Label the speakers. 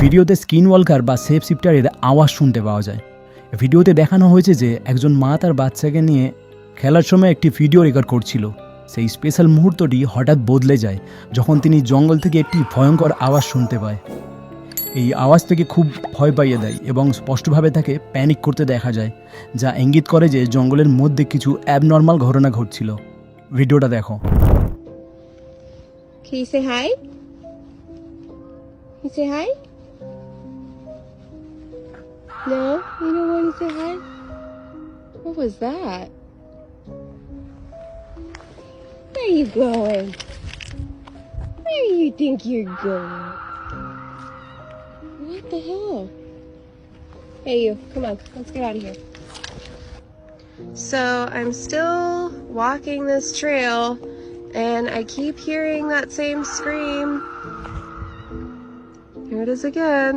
Speaker 1: ভিডিওতে skin walker বা safe শিফটারের আওয়াজ শুনতে পাওয়া যায়। ভিডিওতে দেখানো হয়েছে যে একজন মা তার বাচ্চাকে নিয়ে খেলার সময় একটি ভিডিও রেকর্ড করছিল। সেই স্পেশাল মুহূর্তটি হঠাৎ বদলে যায় যখন তিনি জঙ্গল থেকে একটি ভয়ঙ্কর আওয়াজ শুনতে পায়। এই আওয়াজ থেকে খুব ভয় পাইয়ে দেয় এবং স্পষ্টভাবে তাকে প্যানিক করতে দেখা যায়, যা ইঙ্গিত করে যে জঙ্গলের মধ্যে কিছু অ্যাবনর্মাল ঘটনা ঘটছিল। ভিডিওটা দেখো।
Speaker 2: Can you say hi? You say hi? No? You don't want to say hi? What was that? Where are you going? Where do you think you're going? What the hell? Hey you, come on, let's get out of here. So I'm still walking this trail and I keep hearing that same scream. Here it is again.